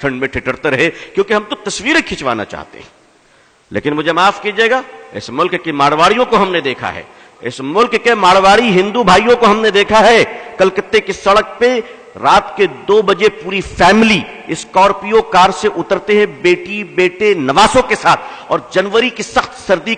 ٹھنڈ میں ٹھٹرتے رہے، کیونکہ ہم تو تصویریں کھنچوانا چاہتے ہیں۔ لیکن مجھے معاف کیجئے گا، اس ملک کے مارواڑیوں کو ہم نے دیکھا ہے، اس ملک کے مارواڑی ہندو بھائیوں کو ہم نے دیکھا ہے، کلکتے کی سڑک پہ رات کے 2 بجے پوری فیملی اسکارپیو کار سے اترتے ہیں بیٹی بیٹے نواسوں کے ساتھ، اور جنوری کی سخت سردی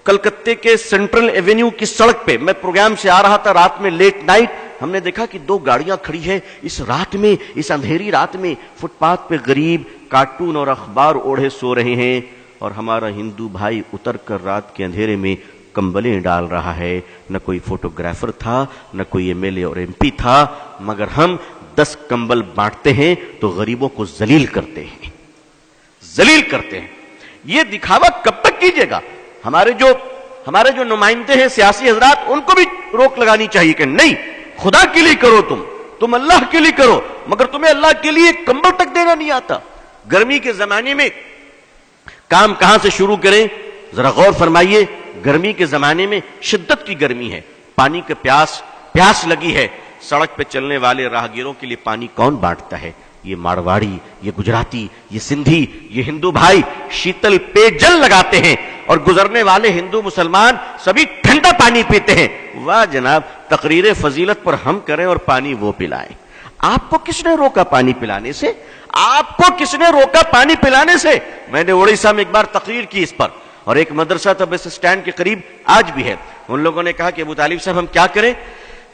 کلکتے کے سینٹرل ایونیو کی سڑک پہ، میں پروگرام سے آ رہا تھا رات میں لیٹ نائٹ، ہم نے دیکھا کہ 2 گاڑیاں کھڑی ہیں اس رات میں، اس اندھیری رات میں فٹ پاتھ پہ غریب کارٹون اور اخبار اوڑھے سو رہے ہیں، اور ہمارا ہندو بھائی اتر کر رات کے اندھیرے میں کمبلیں ڈال رہا ہے۔ نہ کوئی فوٹوگرافر تھا، نہ کوئی ایم ایل اے اور ایم پی تھا، مگر ہم 10 کمبل بانٹتے ہیں تو غریبوں کو ذلیل کرتے ہیں، ذلیل کرتے ہیں۔ یہ دکھاوا کب تک کیجیے گا؟ ہمارے جو نمائندے ہیں سیاسی حضرات، ان کو بھی روک لگانی چاہیے کہ نہیں، خدا کے لیے کرو، تم اللہ کے لیے کرو، مگر تمہیں اللہ کے لیے کمبل تک دینا نہیں آتا۔ گرمی کے زمانے میں کام کہاں سے شروع کریں؟ ذرا غور فرمائیے، گرمی کے زمانے میں شدت کی گرمی ہے، پانی کے پیاس لگی ہے، سڑک پہ چلنے والے راہگیروں کے لیے پانی کون بانٹتا ہے؟ یہ مارواڑی، یہ گجراتی، یہ سندھی، یہ ہندو بھائی شیتل پے جل لگاتے ہیں، اور گزرنے والے ہندو مسلمان سبھی ٹھنڈا پانی پیتے ہیں۔ واہ جناب، تقریر فضیلت پر ہم کریں اور پانی وہ پلائیں۔ آپ کو کس نے روکا پانی پلانے سے؟ آپ کو کس نے روکا پانی پلانے سے؟ میں نے اڑیسہ میں ایک بار تقریر کی اس پر، اور ایک مدرسہ تھا بس اسٹینڈ کے قریب، آج بھی ہے۔ ان لوگوں نے کہا کہ ابو طالب صاحب ہم کیا کریں،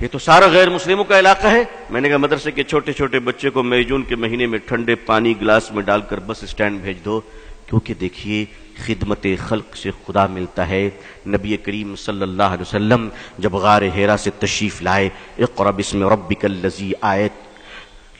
یہ تو سارا غیر مسلموں کا علاقہ ہے۔ میں نے کہا مدرسے کے چھوٹے چھوٹے بچے کو مئی جون کے مہینے میں ٹھنڈے پانی گلاس میں ڈال کر بس اسٹینڈ بھیج دو، کیونکہ دیکھیے خدمت خلق سے خدا ملتا ہے۔ نبی کریم صلی اللہ علیہ وسلم جب غار حرا سے تشریف لائے، اقرأ بسم ربک الذی آیت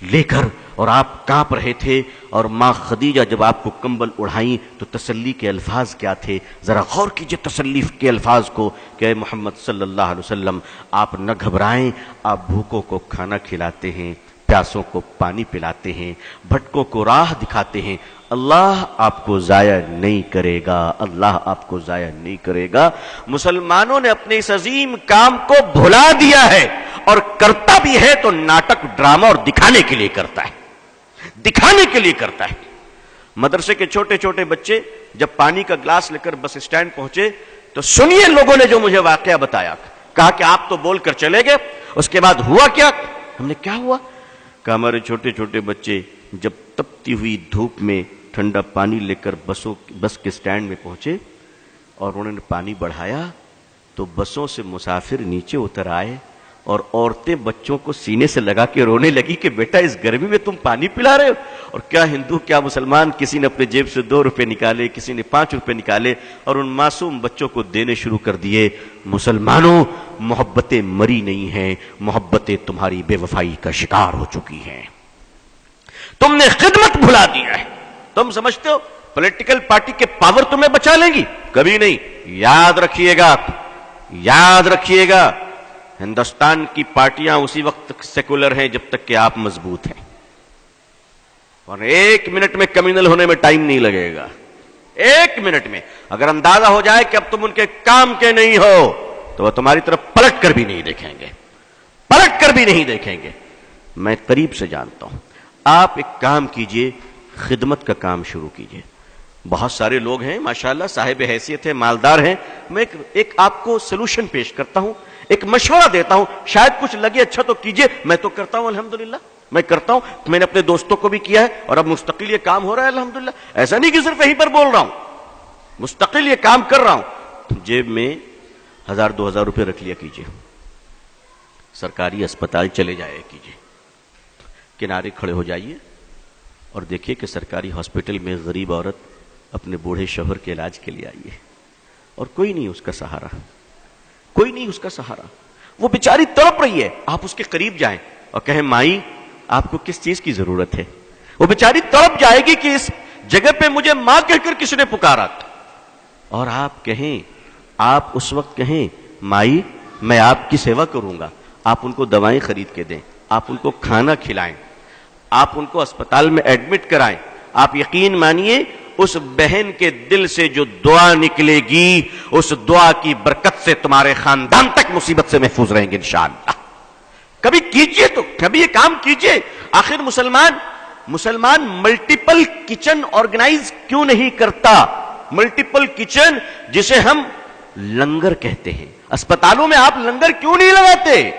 لے کر، اور آپ کانپ رہے تھے، اور ماں خدیجہ جب آپ کو کمبل اڑھائیں تو تسلی کے الفاظ کیا تھے؟ ذرا غور کیجئے تسلی کے الفاظ کو کہ اے محمد صلی اللہ علیہ وسلم، آپ نہ گھبرائیں، آپ بھوکوں کو کھانا کھلاتے ہیں، پیاسوں کو پانی پلاتے ہیں، بھٹکوں کو راہ دکھاتے ہیں، اللہ آپ کو ضائع نہیں کرے گا، اللہ آپ کو ضائع نہیں کرے گا۔ مسلمانوں نے اپنے اس عظیم کام کو بھلا دیا ہے، اور کرتا بھی ہے تو ناٹک ڈرامہ اور دکھانے کے لیے کرتا ہے، دکھانے کے لیے کرتا ہے۔ مدرسے کے چھوٹے چھوٹے بچے جب پانی کا گلاس لے کر بس اسٹینڈ پہنچے تو سنیے لوگوں نے جو مجھے واقعہ بتایا، کہا کہ آپ تو بول کر چلے گئے، اس کے بعد ہوا کیا؟ ہم نے کیا ہوا؟ کہ ہمارے چھوٹے چھوٹے بچے جب تپتی ہوئی دھوپ میں ٹھنڈا پانی لے کر بس کے اسٹینڈ میں پہنچے اور انہوں نے پانی بڑھایا تو بسوں سے مسافر نیچے اتر آئے، اور عورتیں بچوں کو سینے سے لگا کے رونے لگی کہ بیٹا اس گرمی میں تم پانی پلا رہے ہو۔ اور کیا ہندو کیا مسلمان، کسی نے اپنے جیب سے 2 روپے نکالے، کسی نے 5 روپے نکالے، اور ان معصوم بچوں کو دینے شروع کر دیے۔ مسلمانوں، محبتیں مری نہیں ہیں، محبتیں تمہاری بے وفائی کا شکار ہو چکی ہیں، تم نے خدمت بھلا دیا ہے۔ تم سمجھتے ہو پولیٹیکل پارٹی کے پاور تمہیں بچا لیں گی؟ کبھی نہیں۔ یاد رکھیے گا، یاد رکھیے گا، ہندوستان کی پارٹیاں اسی وقت تک سیکولر ہیں جب تک کہ آپ مضبوط ہیں، اور 1 منٹ میں کمیونل ہونے میں ٹائم نہیں لگے گا۔ 1 منٹ میں اگر اندازہ ہو جائے کہ اب تم ان کے کام کے نہیں ہو تو وہ تمہاری طرف پلٹ کر بھی نہیں دیکھیں گے، پلٹ کر بھی نہیں دیکھیں گے۔ میں قریب سے جانتا ہوں، آپ ایک کام کیجئے، خدمت کا کام شروع کیجئے۔ بہت سارے لوگ ہیں ماشاءاللہ، صاحب حیثیت ہیں، مالدار ہیں۔ میں ایک آپ کو سلوشن پیش کرتا ہوں، ایک مشورہ دیتا ہوں، شاید کچھ لگے اچھا تو کیجئے۔ میں تو کرتا ہوں الحمدللہ، میں کرتا ہوں، میں نے اپنے دوستوں کو بھی کیا ہے، اور اب مستقل یہ کام ہو رہا ہے الحمدللہ۔ ایسا نہیں کہ صرف یہیں پر بول رہا ہوں، مستقل یہ کام کر رہا ہوں۔ جیب میں 1000-2000 روپے رکھ لیا کیجئے، سرکاری اسپتال چلے جایا کیجئے، کنارے کھڑے ہو جائیے اور دیکھیے کہ سرکاری ہاسپٹل میں غریب عورت اپنے بوڑھے شوہر کے علاج کے لیے آئی ہے، اور کوئی نہیں اس کا سہارا، کوئی نہیں اس کا سہارا، وہ بیچاری تڑپ رہی ہے۔ آپ اس کے قریب جائیں اور کہیں مائی آپ کو کس چیز کی ضرورت ہے؟ وہ بیچاری تڑپ جائے گی کہ اس جگہ پہ مجھے ماں کہہ کر کس نے پکارا، اور آپ کہیں، آپ اس وقت کہیں مائی میں آپ کی سیوا کروں گا، آپ ان کو دوائیں خرید کے دیں، آپ ان کو کھانا کھلائیں، آپ ان کو اسپتال میں ایڈمٹ کرائیں۔ آپ یقین مانیے اس بہن کے دل سے جو دعا نکلے گی، اس دعا کی برکت سے تمہارے خاندان تک مصیبت سے محفوظ رہیں گے انشاءاللہ۔ کبھی کیجئے، تو کبھی یہ کام کیجئے۔ آخر مسلمان مسلمان ملٹیپل کچن آرگنائز کیوں نہیں کرتا؟ ملٹیپل کچن جسے ہم لنگر کہتے ہیں، اسپتالوں میں آپ لنگر کیوں نہیں لگاتے؟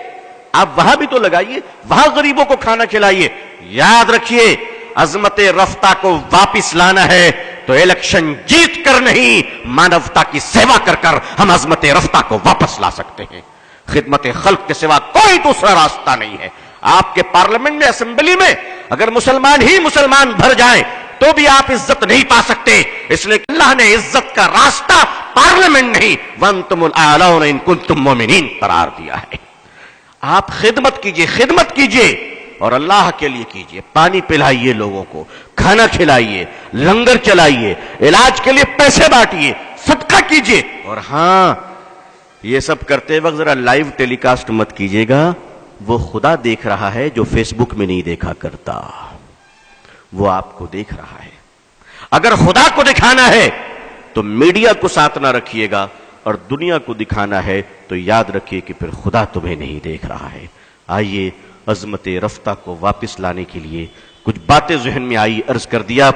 آپ وہاں بھی تو لگائیے، وہاں غریبوں کو کھانا کھلائیے۔ یاد رکھیے، عظمت رفتہ کو واپس لانا ہے تو الیکشن جیت کر نہیں، مانوتا کی سیوا کر کر ہم عظمت رفتہ کو واپس لا سکتے ہیں۔ خدمت خلق کے سوا کوئی دوسرا راستہ نہیں ہے۔ آپ کے پارلیمنٹ میں، اسمبلی میں اگر مسلمان ہی مسلمان بھر جائیں تو بھی آپ عزت نہیں پا سکتے، اس لیے اللہ نے عزت کا راستہ پارلیمنٹ نہیں وَأَنْتُمُ الْأَعْلَوْنَ إِن كُنتُم مُؤْمِنِينَ قرار دیا ہے۔ آپ خدمت کیجئے اور اللہ کے لیے کیجئے، پانی پلائیے، لوگوں کو کھانا کھلائیے، لنگر چلائیے، علاج کے لیے پیسے بانٹیے، صدقہ کیجئے۔ اور ہاں، یہ سب کرتے وقت ذرا لائیو ٹیلی کاسٹ مت کیجئے گا، وہ خدا دیکھ رہا ہے جو فیس بک میں نہیں دیکھا کرتا، وہ آپ کو دیکھ رہا ہے۔ اگر خدا کو دکھانا ہے تو میڈیا کو ساتھ نہ رکھیے گا، اور دنیا کو دکھانا ہے تو یاد رکھیے کہ پھر خدا تمہیں نہیں دیکھ رہا ہے۔ آئیے عظمت رفتہ کو واپس لانے کے لیے کچھ باتیں ذہن میں آئی، عرض کر دیا۔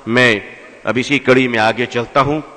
میں اب اسی کڑی میں آگے چلتا ہوں۔